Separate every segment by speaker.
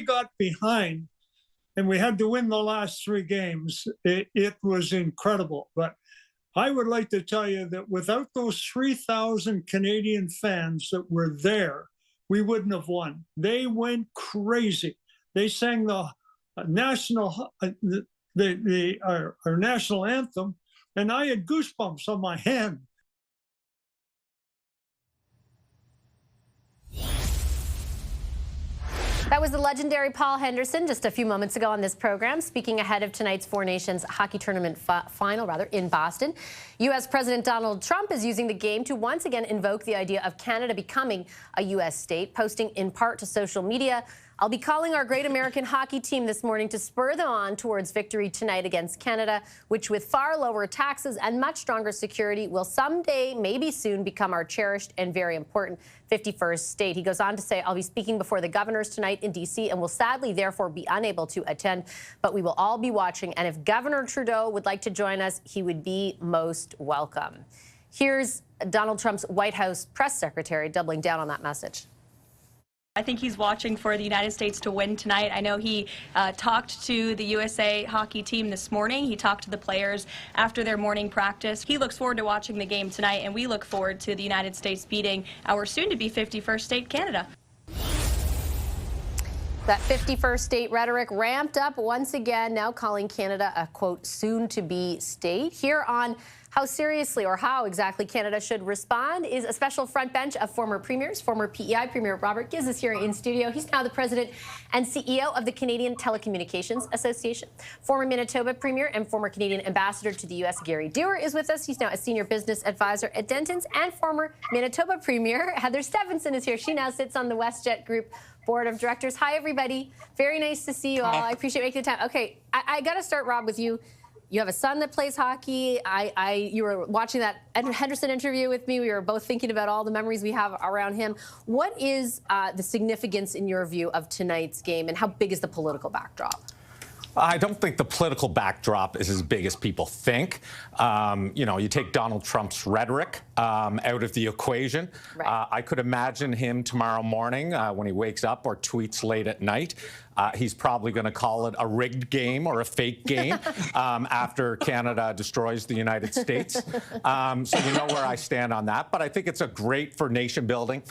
Speaker 1: got behind and we had to win the last 3 games, it was incredible. But I would like to tell you that without those 3,000 Canadian fans that were there, we wouldn't have won. They went crazy. They sang the national, our national anthem, and I had goosebumps on my hand.
Speaker 2: That was the legendary Paul Henderson just a few moments ago on this program, speaking ahead of tonight's Four Nations hockey tournament final in Boston. U.S. President Donald Trump is using the game to once again invoke the idea of Canada becoming a U.S. state, posting in part to social media, "I'll be calling our great American hockey team this morning to spur them on towards victory tonight against Canada, which with far lower taxes and much stronger security will someday, maybe soon, become our cherished and very important 51st state." He goes on to say, "I'll be speaking before the governors tonight in D.C. and will sadly therefore be unable to attend, but we will all be watching. And if Governor Trudeau would like to join us, he would be most welcome." Here's Donald Trump's White House press secretary doubling down on that message.
Speaker 3: I think he's watching for the United States to win tonight. I know he talked to the USA hockey team this morning. He talked to the players after their morning practice. He looks forward to watching the game tonight, and we look forward to the United States beating our soon-to-be 51st state, Canada.
Speaker 2: That 51st state rhetoric ramped up once again, now calling Canada a, quote, soon-to-be state. Here on how seriously or how exactly Canada should respond is a special front bench of former premiers. Former P.E.I. Premier Robert Ghiz is here in studio. He's now the president and CEO of the Canadian Telecommunications Association. Former Manitoba Premier and former Canadian ambassador to the U.S., Gary Doer, is with us. He's now a senior business advisor at Dentons. And former Manitoba Premier Heather Stefanson is here. She now sits on the WestJet Group Board of Directors. Hi, everybody. Very nice to see you all. I appreciate making the time. Okay, I got to start, Rob, with you. You have a son that plays hockey. You were watching that Henderson interview with me. We were both thinking about all the memories we have around him. What is the significance, in your view, of tonight's game, and how big is the political backdrop?
Speaker 4: I don't think the political backdrop is as big as people think. You know, you take Donald Trump's rhetoric out of the equation.
Speaker 2: Right.
Speaker 4: I could imagine him tomorrow morning when he wakes up or tweets late at night. He's probably going to call it a rigged game or a fake game after Canada destroys the United States. So you know where I stand on that. But I think it's great for nation building.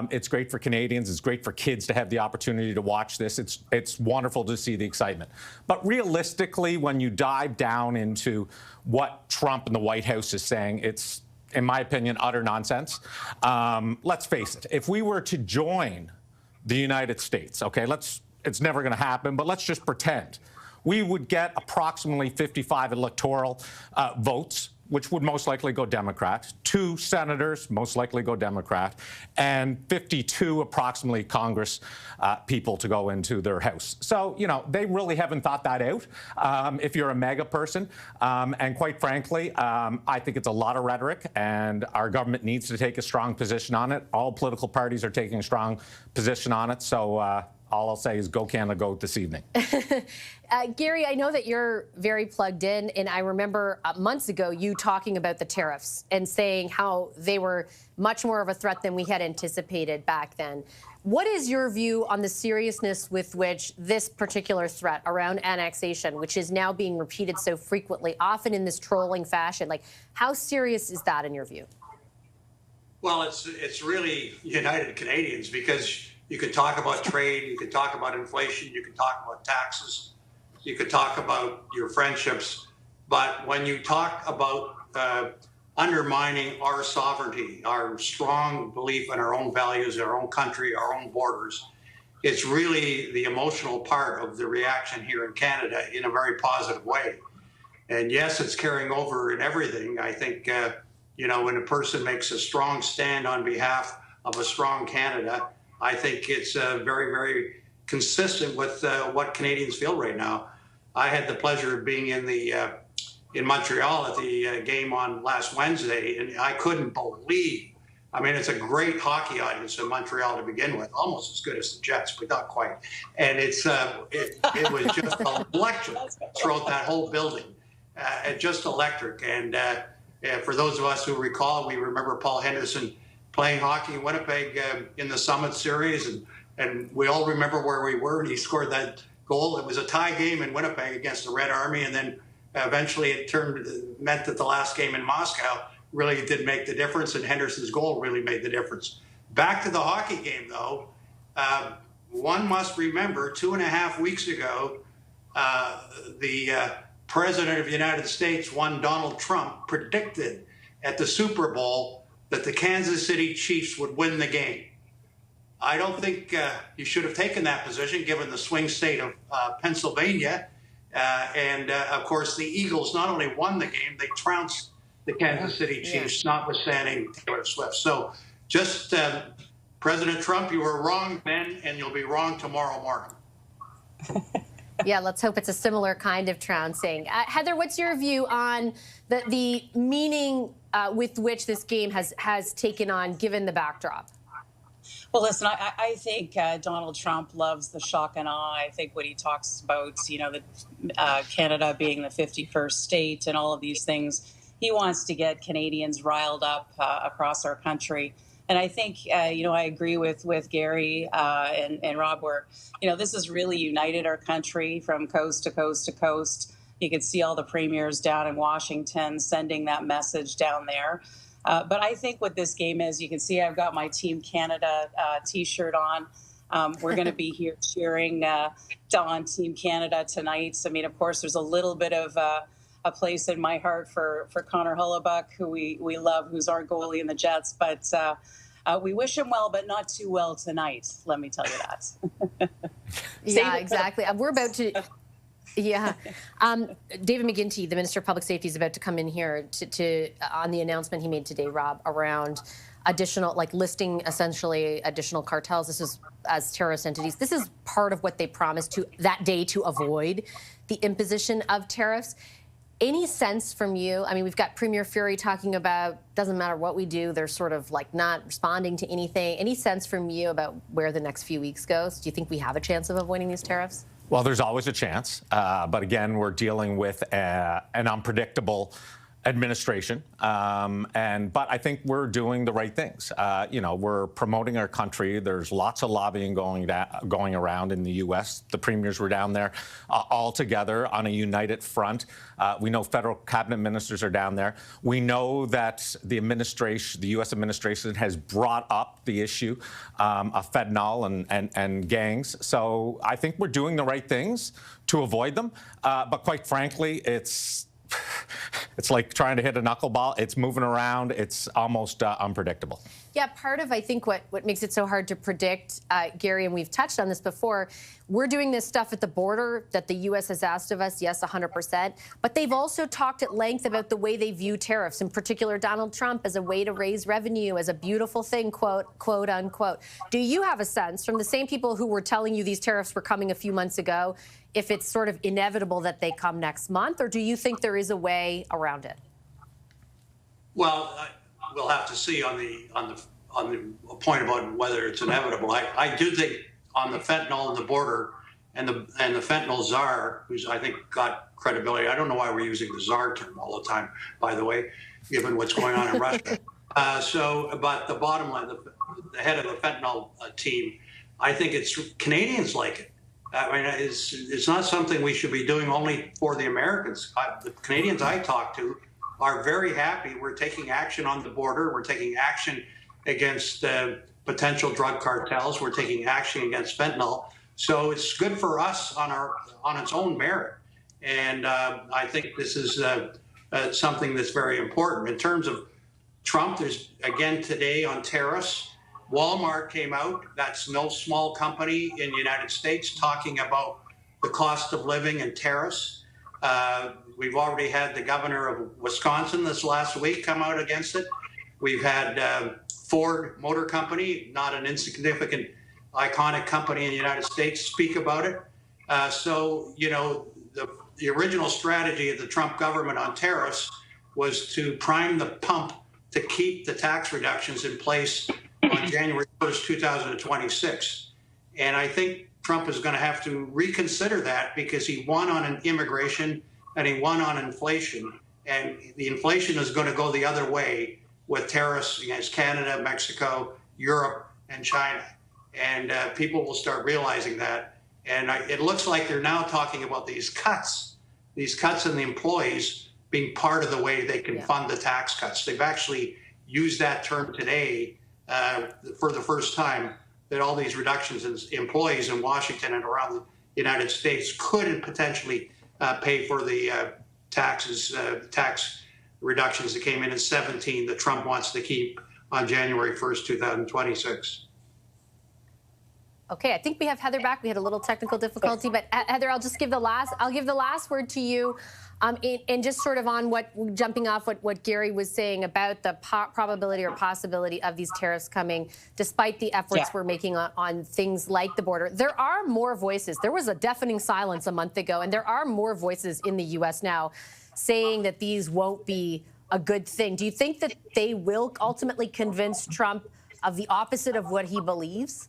Speaker 4: It's great for Canadians. It's great for kids to have the opportunity to watch this. It's wonderful to see the excitement. But realistically, when you dive down into what Trump and the White House is saying, it's, in my opinion, utter nonsense. Let's face it. If we were to join the United States, okay, it's never going to happen, but let's just pretend we would get approximately 55 electoral votes, which would most likely go Democrat, 2 senators, most likely go Democrat, and 52 approximately Congress people to go into their House. So, you know, they really haven't thought that out if you're a mega person. And quite frankly, I think it's a lot of rhetoric, and our government needs to take a strong position on it. All political parties are taking a strong position on it. So, all I'll say is go Canada, go this evening.
Speaker 2: Gary, I know that you're very plugged in, and I remember months ago you talking about the tariffs and saying how they were much more of a threat than we had anticipated back then. What is your view on the seriousness with which this particular threat around annexation, which is now being repeated so frequently, often in this trolling fashion, like how serious is that in your view?
Speaker 5: Well, it's really united Canadians, because you could talk about trade, you could talk about inflation, you could talk about taxes, you could talk about your friendships, but when you talk about undermining our sovereignty, our strong belief in our own values, our own country, our own borders, it's really the emotional part of the reaction here in Canada in a very positive way. And yes, it's carrying over in everything. I think, you know, when a person makes a strong stand on behalf of a strong Canada, I think it's very, very consistent with what Canadians feel right now. I had the pleasure of being in Montreal at the game on last Wednesday, and I couldn't believe. I mean, it's a great hockey audience in Montreal to begin with, almost as good as the Jets, but not quite. And it was just electric throughout that whole building, just electric. And for those of us who recall, we remember Paul Henderson playing hockey in Winnipeg in the Summit Series, and we all remember where we were, and he scored that goal. It was a tie game in Winnipeg against the Red Army, and then eventually it meant that the last game in Moscow really did make the difference, and Henderson's goal really made the difference. Back to the hockey game, though, one must remember 2.5 weeks ago, the President of the United States, one Donald Trump, predicted at the Super Bowl that the Kansas City Chiefs would win the game. I don't think he should have taken that position, given the swing state of Pennsylvania. Of course, the Eagles not only won the game, they trounced the Kansas City Chiefs, notwithstanding Taylor Swift. So just President Trump, you were wrong then, and you'll be wrong tomorrow morning.
Speaker 2: Yeah, let's hope it's a similar kind of trouncing. Heather, what's your view on the meaning with which this game has taken on, given the backdrop?
Speaker 6: Well, listen, I think Donald Trump loves the shock and awe. I think when he talks about, Canada being the 51st state and all of these things, he wants to get Canadians riled up across our country. And I think, I agree with Gary and Rob, where, this has really united our country from coast to coast to coast. You could see all the premiers down in Washington sending that message down there. But I think what this game is, you can see I've got my Team Canada T-shirt on. We're going to be here cheering on Team Canada tonight. I mean, of course, there's a little bit of a place in my heart for Connor Hellebuyck, who we love, who's our goalie in the Jets. But we wish him well, but not too well tonight, let me tell you that.
Speaker 2: Yeah, exactly. We're about to... Yeah. David McGuinty, the Minister of Public Safety, is about to come in here on the announcement he made today, Rob, around additional, listing essentially additional cartels. This is as terrorist entities. This is part of what they promised that day to avoid the imposition of tariffs. Any sense from you? I mean, we've got Premier Fury talking about doesn't matter what we do, they're sort of not responding to anything. Any sense from you about where the next few weeks goes? Do you think we have a chance of avoiding these tariffs?
Speaker 4: Well, there's always a chance. But again, we're dealing with an unpredictable administration. But I think we're doing the right things. We're promoting our country. There's lots of lobbying going around in the U.S. The premiers were down there all together on a united front. We know federal cabinet ministers are down there. We know that the U.S. administration has brought up the issue of fentanyl and gangs. So I think we're doing the right things to avoid them. But quite frankly, it's like trying to hit a knuckleball. It's moving around. It's almost unpredictable.
Speaker 2: Yeah, part of, I think, what makes it so hard to predict, Gary, and we've touched on this before, we're doing this stuff at the border that the U.S. has asked of us, yes, 100%, but they've also talked at length about the way they view tariffs, in particular Donald Trump, as a way to raise revenue, as a beautiful thing, quote, unquote. Do you have a sense from the same people who were telling you these tariffs were coming a few months ago, if it's sort of inevitable that they come next month, or do you think there is a way around it?
Speaker 5: Well, we'll have to see on the point about whether it's inevitable. I do think on the fentanyl and the border and the fentanyl czar, who's I think got credibility. I don't know why we're using the czar term all the time, by the way, given what's going on in Russia. But the bottom line, the head of the fentanyl team, I think it's Canadians like it. I mean, it's not something we should be doing only for the Americans. The Canadians I talk to are very happy. We're taking action on the border. We're taking action against potential drug cartels. We're taking action against fentanyl. So it's good for us on its own merit. And I think this is something that's very important. In terms of Trump, there's, again, today on tariffs, Walmart came out, that's no small company in the United States, talking about the cost of living and tariffs. We've already had the governor of Wisconsin this last week come out against it. We've had Ford Motor Company, not an insignificant, iconic company in the United States, speak about it. The original strategy of the Trump government on tariffs was to prime the pump to keep the tax reductions in place on January 1st, 2026. And I think Trump is going to have to reconsider that because he won on immigration and he won on inflation. And the inflation is going to go the other way with tariffs against Canada, Mexico, Europe, and China. and people will start realizing that. And it looks like they're now talking about these cuts in the employees being part of the way they can fund the tax cuts. They've actually used that term today for the first time, that all these reductions in employees in Washington and around the United States could potentially pay for the tax reductions that came in 17 that Trump wants to keep on January 1st, 2026.
Speaker 2: Okay, I think we have Heather back. We had a little technical difficulty, but Heather, I'll give the last word to you. And just sort of on jumping off what Gary was saying about the probability or possibility of these tariffs coming, despite the efforts we're making on things like the border. There are more voices. There was a deafening silence a month ago, and there are more voices in the U.S. now saying that these won't be a good thing. Do you think that they will ultimately convince Trump of the opposite of what he believes?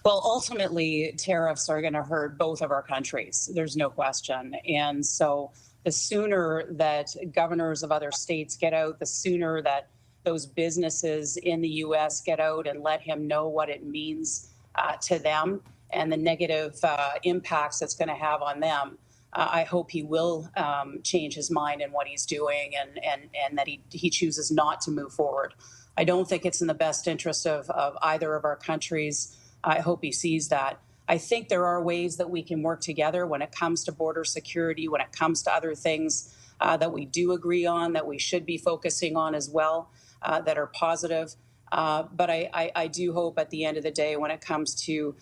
Speaker 6: Well, ultimately, tariffs are going to hurt both of our countries. There's no question. And so the sooner that governors of other states get out, the sooner that those businesses in the U.S. get out and let him know what it means to them and the negative impacts it's going to have on them, I hope he will change his mind in what he's doing and that he chooses not to move forward. I don't think it's in the best interest of either of our countries. I hope he sees that. I think there are ways that we can work together when it comes to border security, when it comes to other things that we do agree on, that we should be focusing on as well, that are positive. But I do hope at the end of the day, when it comes to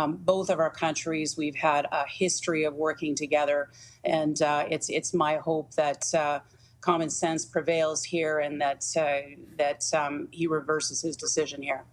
Speaker 6: both of our countries, we've had a history of working together. And it's my hope that common sense prevails here and that he reverses his decision here.